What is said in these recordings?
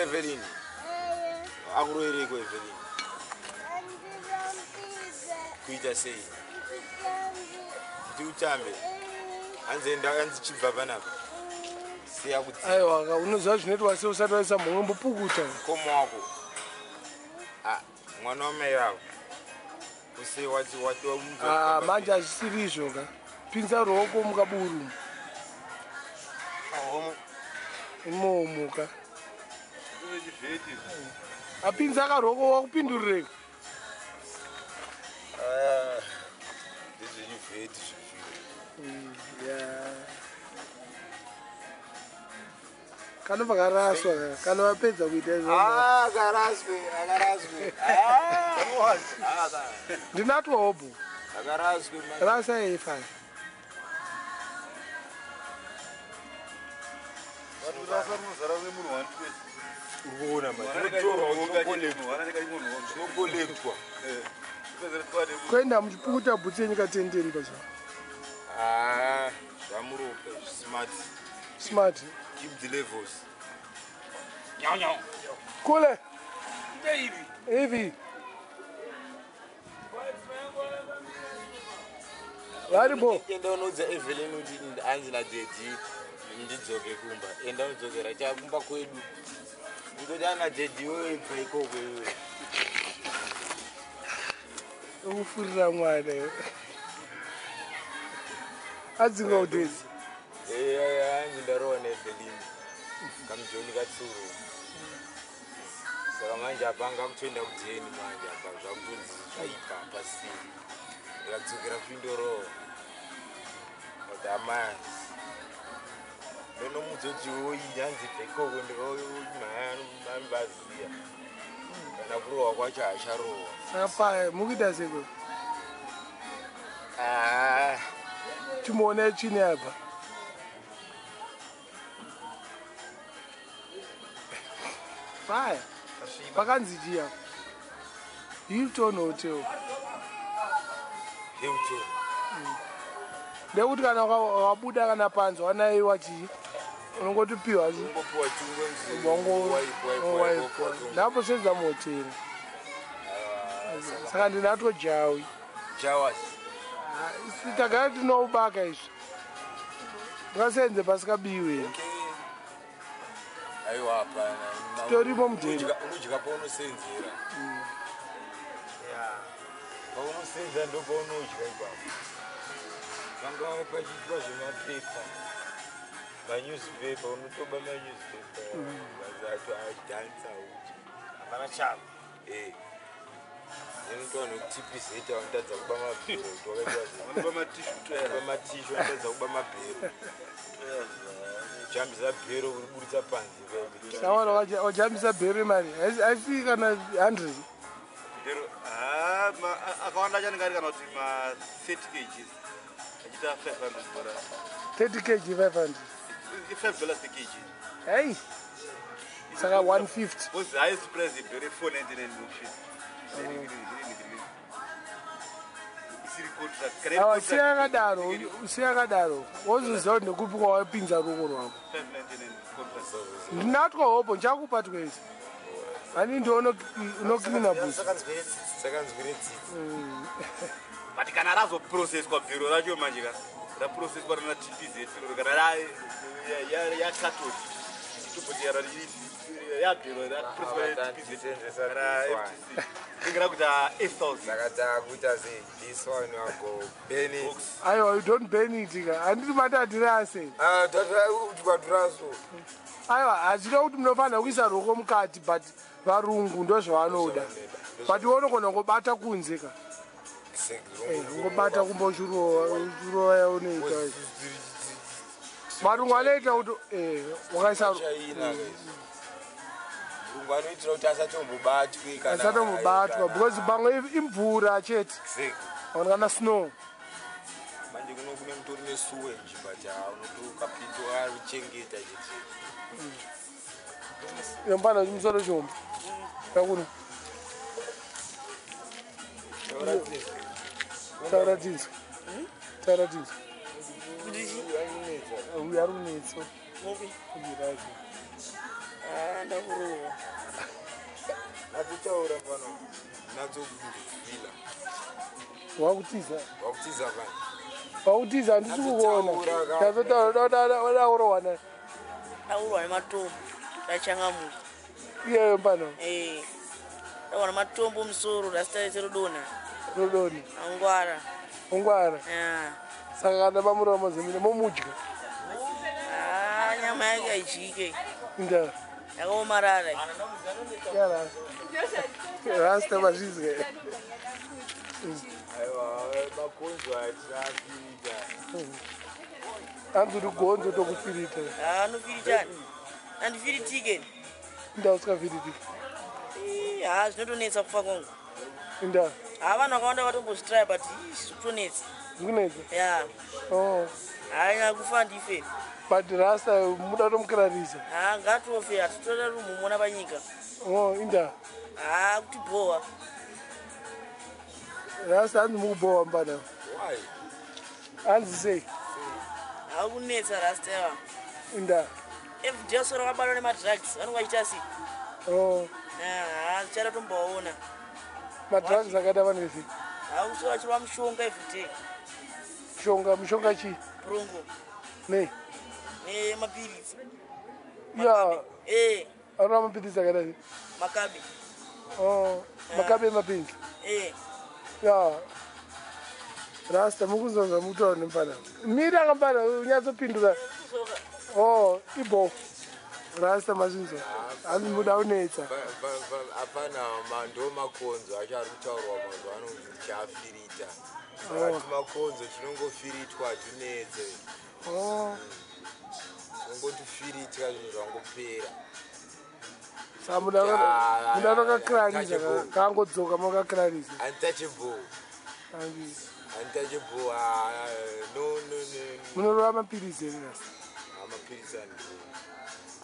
Evelyn. Akurere ko Evelyn. Kuita sei. Ndiutambe. Hanzi ndakanzi chibva panapa. Siya kuti. Aiwa, unoziva zvinoitwa sei usati waisa mhombe mbopukuta. Komo wako. Mwana wamai wako. Use wati wa manje azvisiri izvo ka. Pinza ruoko mukaburu. Imomuka. Apinza karoko wakupindurire. Ndizvo chivheti Yeah. Kanobva karaswa kana vapedza kuita izvo. akaraswe. Ndinatwa hobo. Akaraswe. Rasa eifa. Ngona kwenda muchipukuta bhutsi yenyika tendeni pacho. Zvamurope Smart. Keep the levels. Kule. Hivi. Varibo. Enda unodza Evelyn kuti hanzi naDedi ndidzoke kumba. Enda udzokera chakumba kwedu. Ndoti ana Dedi wewe ibva ikoko wewe. Ukufurira mwana. Adzinga udezi. Hanzi ndarowa naEvelyn. Kamujoni katsuro. Saka manje apa ngakutoenda kujeni manje apa zvakutonzi zvaipa pasi. Ndakadzokera kuindorowa. Odamai. Ndonomudzoti woyi hanzi ibva ikoko ndikaambaziya. Kana kurowa kwacho hacharowa. Saka paya mukuita seko. Timuone chini apa. Paya. Pakanzi chia. Hilton Hotel. Hilton. Ndekuti kana wabuda kana panzo wanaiwa chii. Unongotipiwa chii. Unongopiwa chii. Unongopiwa. Ndapo senza moteri. Saka ndinatwa jawi. Jawas. Tagara tinoubaka izvi. Ngasenze pasikabiwe. Aiwa hapana. Torimo mudheri. Unodya paunosenzera. Paunosenza ndo paunodya ipapo. Vanga pachiitwa zvemapepa. Manewspaper unotoba manewspaper. Vazato adhansa uchi. Hapana chavo. Unotoona kuti tipizeta wanotadza kuba mabhero. Unoba matishu wanotadza kuba mabhero. Jambisa bhero kuriburitsa panze. Sawana wajambisa bhero mari. Haisi kana 100. Bhero akawanda chaningari kana kuti ma 30 kg. Ajita $500. 30 kg 500. $5 per kg. Hey. Saka 150. What's the highest price in Bhero? $499. Usiyakadaro wozuza kuti ndikupi kwawapinza ruoko rwako. Ndinatwa hopo nchakupa twese. Ani ndo unoklina busi. But kana razo process kwa bhero racho manje ka. Ra process kwa na TPZ kana ra ya cathode. Tupoti ya ya bhero ra process kwa TPZ ra FTC. Ingira kuta 8000. Sakata kuita this one wako burn it. Ayo, you don't burn it ka. Anditi matadirase. Tata utikwaduraso. Ayo, azvino kuti munofana kuisa roko mukati but varungu ndo zvavanoda. But unogona kubata kunze ka. Ngobata kumboshuro yaonoita. Marungu anoita kuti wakaisa Rungwanoitira kuti asatombobatwi kana asatombobatwa because pamwe imvura chete. Kana snow. Manje kune mutori nesuwe njibacha unotokapindwa ruchengeta chete. Yombana chimusoro chombo. Kakuno. Taratidza. Uyarunetso. Mupi? Kujirazi. Ndakurowa. Natutaura pano. Natsokuvila. Wakutiza. Wakutiza pano. Wakutiza handisi kuona. Ndazotaura Ndaurwa nematombo. Ndachangamuka. Iyeyo pano. Ndaurwa nematombo musoro ndasitarise Rodona. Rodoni. Angwara. Ungwara. Saka kana pamuromo zemine momudya. Nyama yake aichike. Nda. Yakaomarara. Yara. Rasta mazvizwe. Aiwa, makonzo atisafirita. Andiri gonzo tokufirita. Anofirichani. Andifiritike. Nda usikafiriti. Zvinotonetsa kufa kwangu. Nda. Vanhu vakawanda vatombozvitrai but kutonetsa. Kunetsa. Ya. Oh. Hanya kufa ndife. But Rasta muda tomukirarisa. Ngatofe hatitora rumumona panyika. Oh, inda. Kuti bhowa. Rasta hanzi mukubowa mbana. Why? Hanzi sei. Kunetsa Rasta yava. Inda. Everyday wasoro vakabatwa nemadrugs vanonga vachita sei. Oh. Chada tombaona. Madrugs akada vanezi. Usoro vachirwa mushonga everyday. Mushonga chi? Prongo. Ne. Mapirisi. Ya. Arora mapirisi akada. Makabe. Oh. Makabe mapingi. Ya. Rasta mukuzonga mutaura nempana. Mira ngambana unyatsopindura. Oh, ibo. Rasta mazvinzo. Hanzi muda unetsa. Apana mando makonzo achari kutaurwa mazuva ano kuti chafirita. Saka makonzo chinongofiritwa tunetse. Oh. Chinongotifiritwa zvinhu zvangopera. Saka muda vakakirarisa kangodzoka makakirarisa. Untouchable. Untouchable. No. Munorova mapirisi ere Rasta? Mapirisi andiro.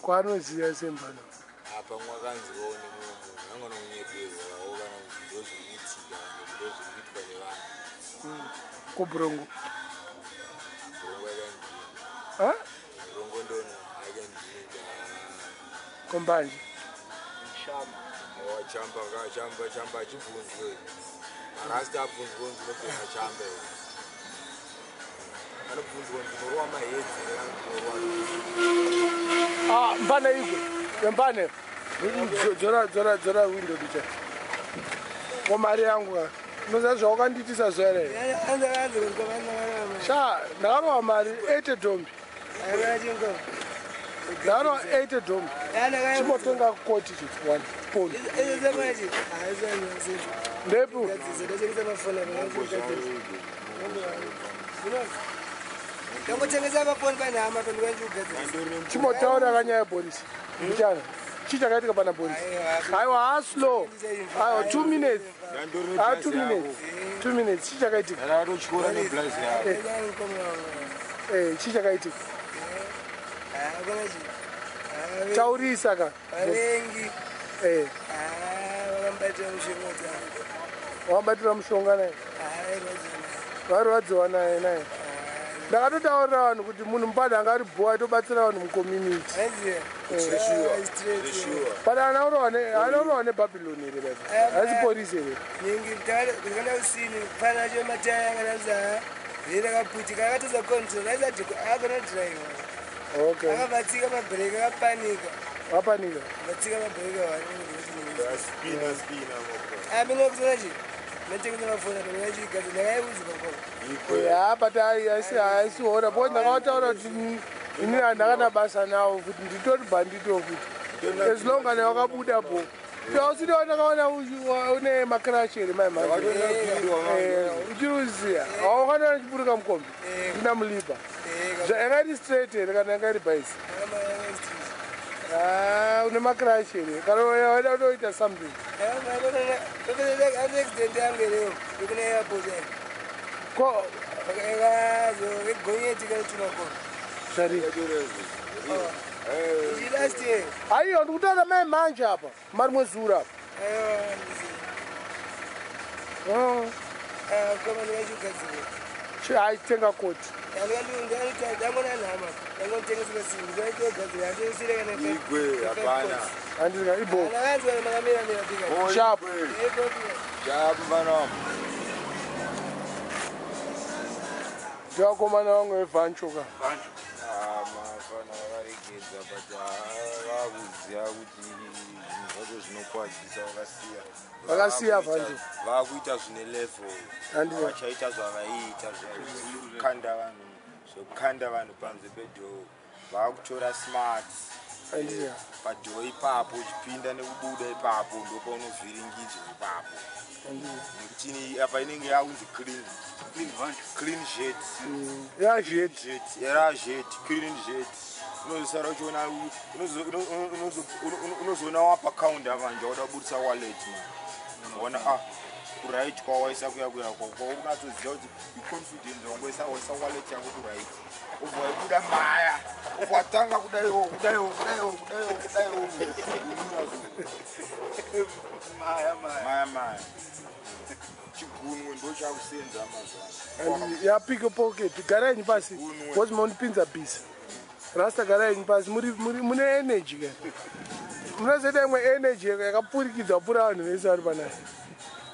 Kwaanoziva sembana. Apa mwakanzivawo nemunhu angana kunyeperwawo kana kuti ndozviriitika ndozviriitwa nevanhu. Kubhurongo. Bhurongo Ha? Bhurongo ndona akandinda. Kombanje. Chamba achibvunzwe. Marasta abvunzwe ndinopedza chamba. Anobvunzwa ndinorwa mahedzi neanonorwa. Mbane Igwe. Mbane. Dzora window dicha. Kwa mari yangu ka. Unoziva zvawakanditisa zuva here? Sha, ndakarova mari 80 dombi. Ndakarova 80 dombi. Chimotenga koti chiti 1 pound. Ndepu? Chimotaura kanyaya polisi. Mchana. Chichakaitika pana polisi. Aiwa, slow. Aiwa, 2 minutes. 2 minutes. 2 minutes. Chichakaitika. Chichakaitika. Taurisa ka. Wakambatira mushonga naye. Varwadziwa naye. Ndakatotaurira vanhu kuti munhu Mbare angari bhuwa tobatsira vanhu mucommunity. But anourwa nebhabhiloni here baba. Hasi polisi here. Ndikanda usini kufana cho mataya yangananza. Ndakaputika akatoza control aisati akona drive. Okay. Akabatsika mabreki akapanika. Wapanika. Batsika mabreki wani. spina. Minox nachi. Ndachengeta mafoni ndakachigaza ndakaiudza pakona. Ya but aisiona because ndakataura kuti ini handakana basa nawo kuti nditori bandito kuti as long as wakabuda po usiri wandakaona une makrash here maimai uchiruziya awakanoona chiburuka mukombe ndinamulipa yangari straight here kana yangari baisi une makrash here kana waida kutoita something accident yangu leo ndikuna airport ko gonyeti kanituma kona sari last year aiyo ndikutaura mai manje apa mari mwezura apa koma ndikachigadzira aitenga koti Igwe hapana. andinga ibo sharp Mano. ndokomana wangu evanchoka Mafana varigedza but vakuziva kuti zvacho zvinokwadzisa vakasiya vantu vakuita zvine level andinga vachaita zvavaiita zvekukanda vanhu panze pedhoo vakutora smart andinga padhoo ipapo uchipinda nekubuda ipapo ndopaunovhiringidzwa ipapo nekuti apa inenge yakunzi clean jet ya jet era jet clean jet unozosara uchiona unozoona wapa kaunda manje wada kubudisa wallet unaona kuright kwawaisa kuya unatsoziva kuti iconfidence wangoisa wallet yako kuright ubva waikuda maya ukwatanga kudaiwo maya chigunwe ndo chakusenza mazana yapika pocket garaini pasi because munopinza bisi rasta garaini pasi mune energy ka munozoita imwe energy yakapurikidza pura vanhu vese vari panai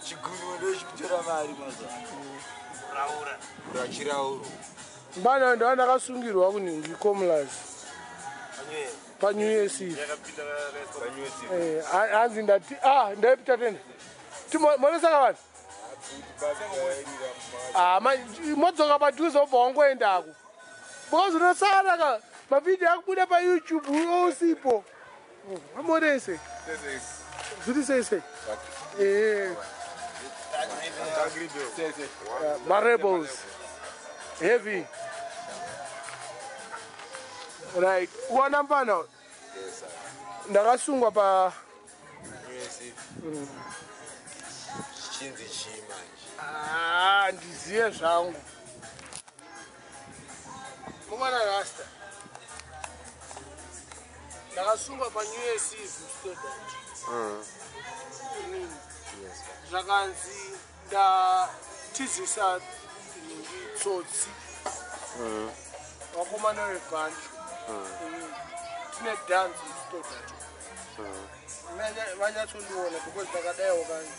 chigunwe ndo chikutora mari mazana rachirauro mbana ndo andakasungirwa kuningi comlas panew years hanzi ndati ndaipita tena monesaka vanhu modzoka padhuze obva wangoendako because unosaraka mavhidhiyo akubuda payoutube osipo amorese zviri sese marebels heavy right uwana mpana ndakasungwa pa chinzi chii manje ndizive zvangu mumana rasta ndakasungwa panew years zvakanzi ndatizisa tsotsi wakomana webhancho tine dance student vanyatsondiona because ndakadaiwo kani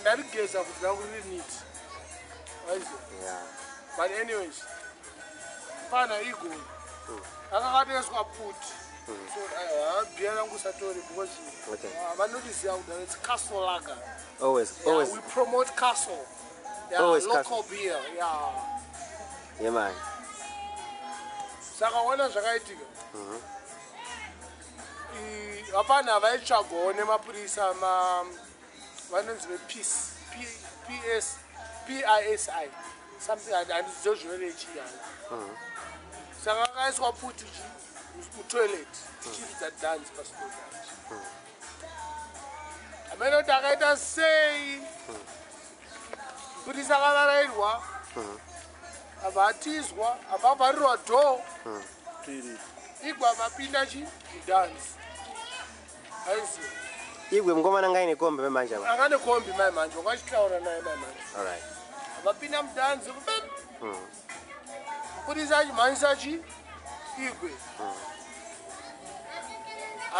ndarigeza kuti rangu riri niti but anyways pana Igwe akakatoiswa puti so bhiya rangu satori because vanodiziva kuti it's castle lager always we promote castle always local beer man saka wana zvakaitika hapana vaitsvagwawo nemapurisa vanonzi vepisi PISI something handizivo zvinorechiyani saka akaiswa puti mutoilet tichiridza dance pastodati amenoti akaita sei purisa akavarairwa abva atizwa abva avharirwa dhoo Igwe abapinda dance aiziva Igwe mngomana ngaine kombe manje aba akane kombi mai manje wakachitaura naye mai manje all right abapinda mudanzi purisa achimhanyisa Igwe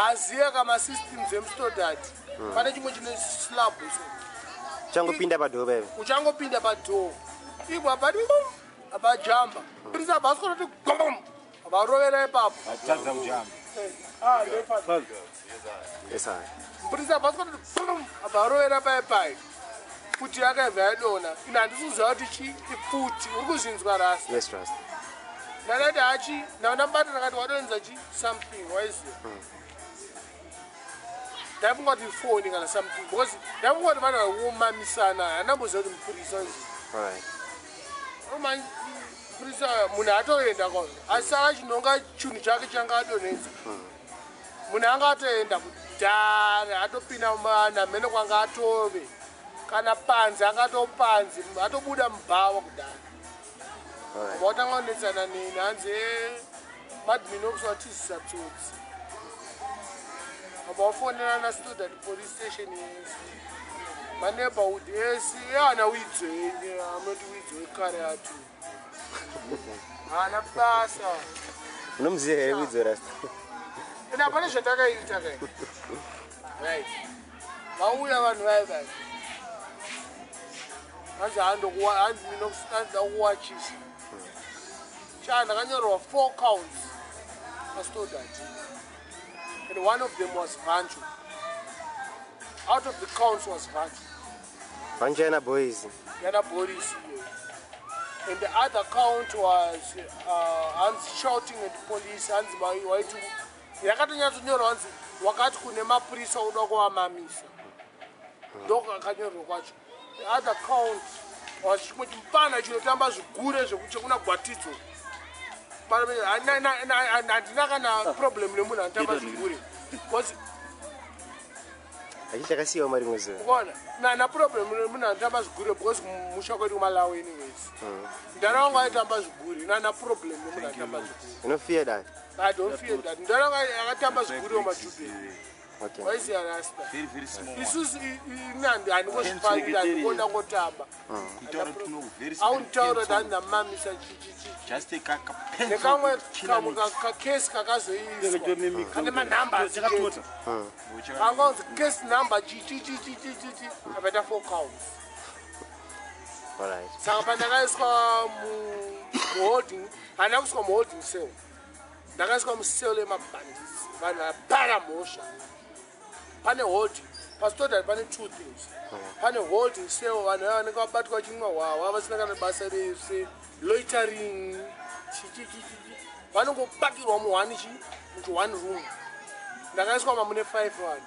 azive kamasystems emustodati pane chimwe chine slab changopinda padhoo bebe uchangopinda padhoo Igwe abati abajamba purisa abaskorati gom abarovera ipapo atadza mujamba yes I purisa abaskorati abarovera paipai futi yakaibva yadona ino handisi kuziva kuti ifuti uri kuzvinzwa rasi yes trust ndakati hachi ndandabata ndakati wadonza something waiziva ndaifunga kuti ifoni kana something because ndaifunga kuti vanhu vaumamisana handamboziva kuti mupurisa purisa munhu atoenda kwazvo asi saka chinonga chinhu chake changa adonedza munhu anga atoenda kudhara atopinda namhene kwanga atove kana panzi angatopanzi atobuda mubhawa kudhara vautanga kunetsana neni hanzi Minox watizisa tsotsi abva wafonera na student police station My neighborhood, yes, yeah, now I'm not with Kare too. Ana pasa. Não me Wedzera. Ina bana shataka itaka. Right. Mauya vanhu vai. Hanzi Minox watches. Chana kanyorwa 4 counts. I stole that. And one of them was Vanchu. Out of the counts was Vanchu. Vanchu and boys. Yana boys. And the other count was Hanzi shouting at the police. Hanzi waitu. Yakatonyatsunyorwa Hanzi wakati kune mapurisa uda kuamamisa. Ndoka akanyorwa kwacho. The other count was chimoti mpana chinotamba zvigure zvekuti kuna gwatidzo. Handina kana problem nemunhu anotamba zvigure. Because Achakasiwa mari mwezo. Na problem nemunhu anotamba zvigure because musha kwedu Malawi anyways. Ndaraunga aitamba zvigure. Na problem nemunhu anotamba zvigure. You don't fear that? I don't fear that. Ndaraunga akatamba zvigure mumajupe. Okay. Why is he arrested? Very small. This is Nandi and was finding that Kuda Gotaba. I won't tell her that the mommy said, just take a they come with case Kakazo. And my number, I'm going to case number I better 4 counts. All right. Sampanaga is called holding, and I was called holding sale. The guys come selling my bandits, but a paramotion. Pane holding, pastor that pane 2 things. Pane holding sale, and I got bad watching my wow. I was not going to say loitering. One go back in one room. The guys come on 5-1.